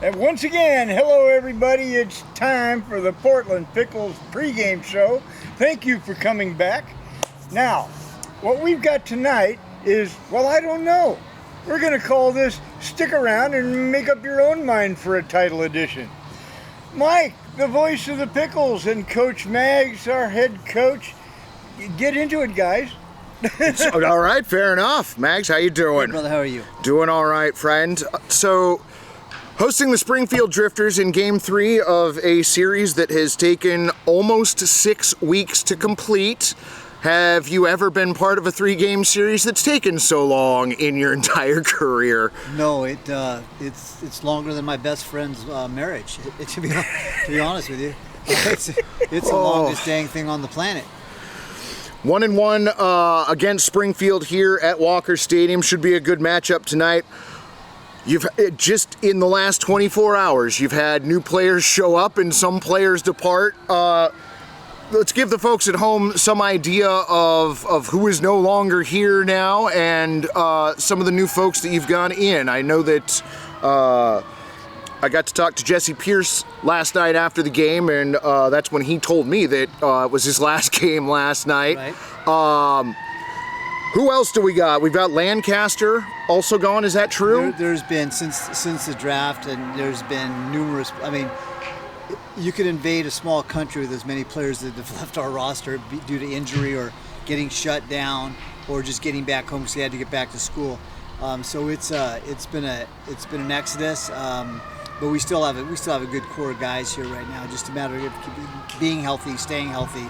And once again, hello everybody, it's time for the Portland Pickles pregame show. Thank you for coming back. Now, what we've got tonight is, well, I don't know. We're going to call this Stick Around and Make Up Your Own Mind for a Title Edition. Mike, the voice of the Pickles, and Coach Mags, our head coach. Get into it, guys. All right, fair enough. Mags, how you doing? Hey, brother, how are you? Doing all right, friend. So, hosting the Springfield Drifters in Game 3 of a series that has taken almost 6 weeks to complete. Have you ever been part of a 3-game series that's taken so long in your entire career? No, it's longer than my best friend's marriage. To be honest with you, it's the longest dang thing on the planet. 1-1 against Springfield here at Walker Stadium. Should be a good matchup tonight. You've just in the last 24 hours, you've had new players show up and some players depart. Let's give the folks at home some idea of who is no longer here now and some of the new folks that you've gone in. I know that I got to talk to Jesse Pierce last night after the game, and that's when he told me that it was his last game last night. Right. Who else do we got? We've got Lancaster also gone. Is that true? There's been since the draft, and there's been numerous. I mean, you could invade a small country with as many players that have left our roster due to injury or getting shut down or just getting back home because they had to get back to school. So it's been an exodus, but we still have a good core of guys here right now. Just a matter of being healthy, staying healthy.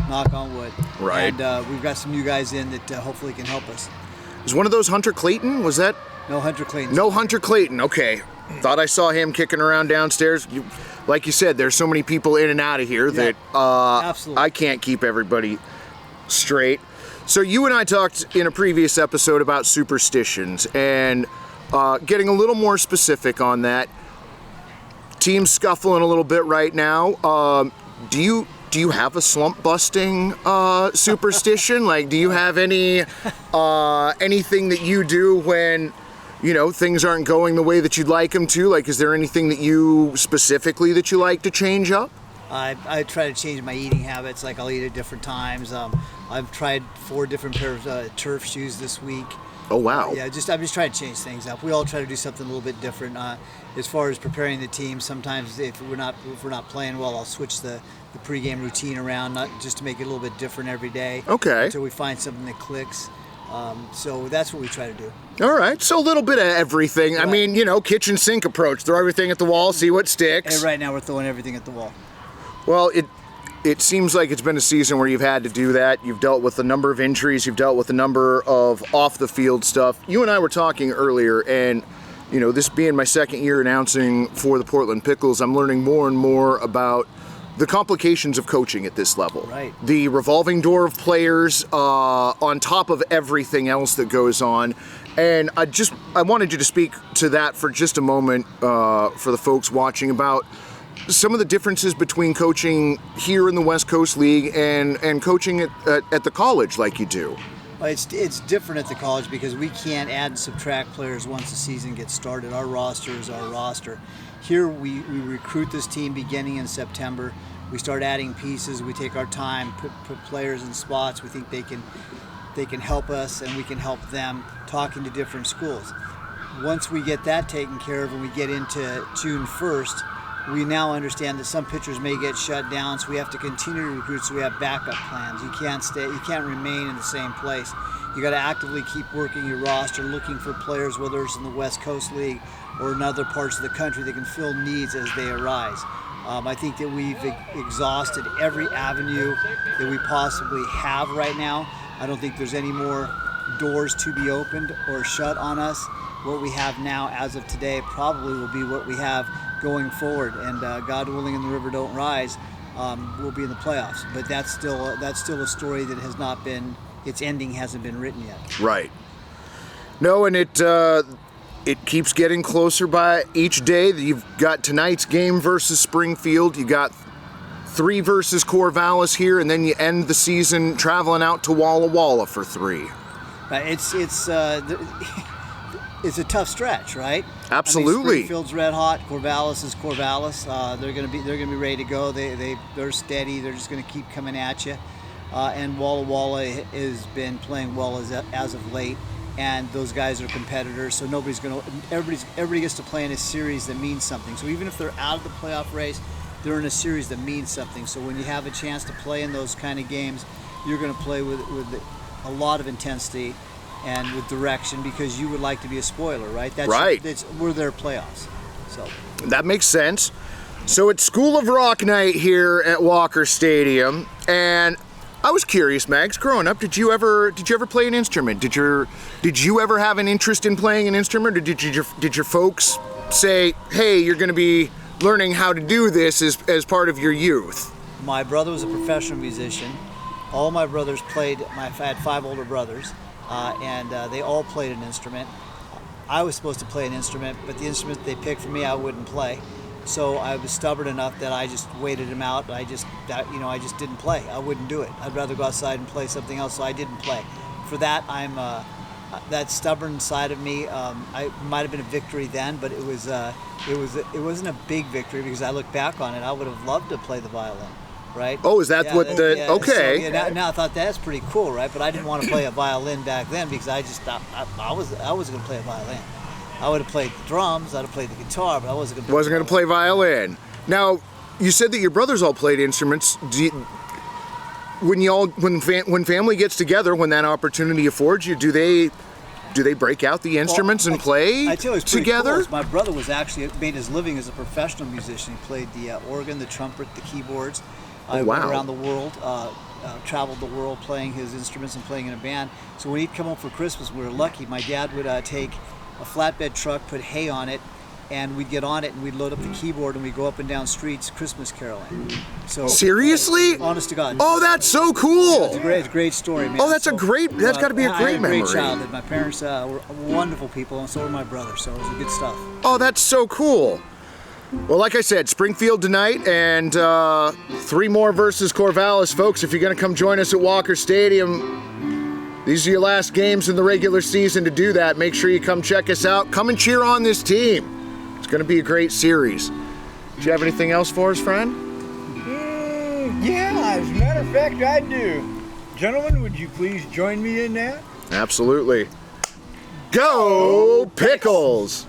Knock on wood. Right. And we've got some new guys in that hopefully can help us. Was one of those Hunter Clayton? Was that? No Hunter Clayton. No Hunter Clayton. Okay. Thought I saw him kicking around downstairs. Like you said, there's so many people in and out of here that absolutely. I can't keep everybody straight. So you and I talked in a previous episode about superstitions and getting a little more specific on that. Team's scuffling a little bit right now. Do you have a slump busting superstition? Like, do you have anything that you do when things aren't going the way that you'd like them to? Like, is there anything that you specifically that you like to change up? I try to change my eating habits. Like, I'll eat at different times. I've tried 4 different pairs of turf shoes this week. Oh wow! I'm just trying to change things up. We all try to do something a little bit different. As far as preparing the team, sometimes if we're not playing well, I'll switch the pregame routine around, not just to make it a little bit different every day. Okay. Until we find something that clicks. So that's what we try to do. All right, so a little bit of everything. Right. I mean, kitchen sink approach. Throw everything at the wall, see what sticks. And right now we're throwing everything at the wall. Well, it seems like it's been a season where you've had to do that. You've dealt with a number of injuries. You've dealt with a number of off-the-field stuff. You and I were talking earlier, and this being my second year announcing for the Portland Pickles, I'm learning more and more about the complications of coaching at this level. Right. The revolving door of players on top of everything else that goes on. And I wanted you to speak to that for just a moment for the folks watching about some of the differences between coaching here in the West Coast League and coaching at the college like you do. It's different at the college because we can't add and subtract players once the season gets started. Our roster is our roster. Here we recruit this team beginning in September. We start adding pieces. We take our time, put players in spots. We think they can help us and we can help them, talking to different schools. Once we get that taken care of and we get into June 1st, we now understand that some pitchers may get shut down, so we have to continue to recruit, so we have backup plans. You can't remain in the same place. You got to actively keep working your roster, looking for players, whether it's in the West Coast League or in other parts of the country that can fill needs as they arise. I think that we've exhausted every avenue that we possibly have right now. I don't think there's any more doors to be opened or shut on us. What we have now as of today probably will be what we have going forward, and God willing and the river don't rise, we'll be in the playoffs. But that's still a story that has not been, its ending hasn't been written yet. Right. No, and it keeps getting closer by each day. You've got tonight's game versus Springfield. You got 3 versus Corvallis here, and then you end the season traveling out to Walla Walla for 3. It's it's a tough stretch, right? Absolutely. I mean, Springfield's red hot. Corvallis is Corvallis. They're gonna be ready to go. They're steady. They're just gonna keep coming at you. And Walla Walla has been playing well as of late. And those guys are competitors, so everybody gets to play in a series that means something. So even if they're out of the playoff race, they're in a series that means something. So when you have a chance to play in those kind of games, you're going to play with a lot of intensity and with direction, because you would like to be a spoiler, right? We're their playoffs. So that makes sense. So it's School of Rock night here at Walker Stadium, and I was curious, Mags, growing up, did you ever play an instrument? Did you ever have an interest in playing an instrument, or did your folks say, hey, you're going to be learning how to do this as part of your youth? My brother was a professional musician. All my brothers played. I had 5 older brothers, and they all played an instrument. I was supposed to play an instrument, but the instrument they picked for me, I wouldn't play. So I was stubborn enough that I just waited him out. I just didn't play. I wouldn't do it. I'd rather go outside and play something else. So I didn't play. For that, I'm that stubborn side of me. I might have been a victory then, but it wasn't a big victory, because I look back on it. I would have loved to play the violin, right? Oh, is that okay? So, now I thought that's pretty cool, right? But I didn't want to play a violin back then, because I just thought I wasn't going to play a violin. I would have played the drums, I'd have played the guitar, but I wasn't going to play violin. Now, you said that your brothers all played instruments. When family gets together, when that opportunity affords you, do they break out the instruments and play I tell you, it's together? Cool. My brother was actually made his living as a professional musician. He played the organ, the trumpet, the keyboards. Oh, wow. Went around the world, traveled the world playing his instruments and playing in a band. So when he'd come home for Christmas, we were lucky. My dad would take a flatbed truck, put hay on it, and we'd get on it and we'd load up the keyboard and we'd go up and down streets Christmas caroling. So seriously? Honest to God. Oh, that's so cool. It's a great story, man. Oh, that's got to be a great memory. I had a great childhood. My parents were wonderful people, and so were my brothers, so it was good stuff. Oh, that's so cool. Well, like I said, Springfield tonight, and 3 more versus Corvallis. Folks, if you're going to come join us at Walker Stadium, these are your last games in the regular season to do that. Make sure you come check us out. Come and cheer on this team. It's going to be a great series. Do you have anything else for us, friend? Yeah, as a matter of fact, I do. Gentlemen, would you please join me in that? Absolutely. Go Pickles!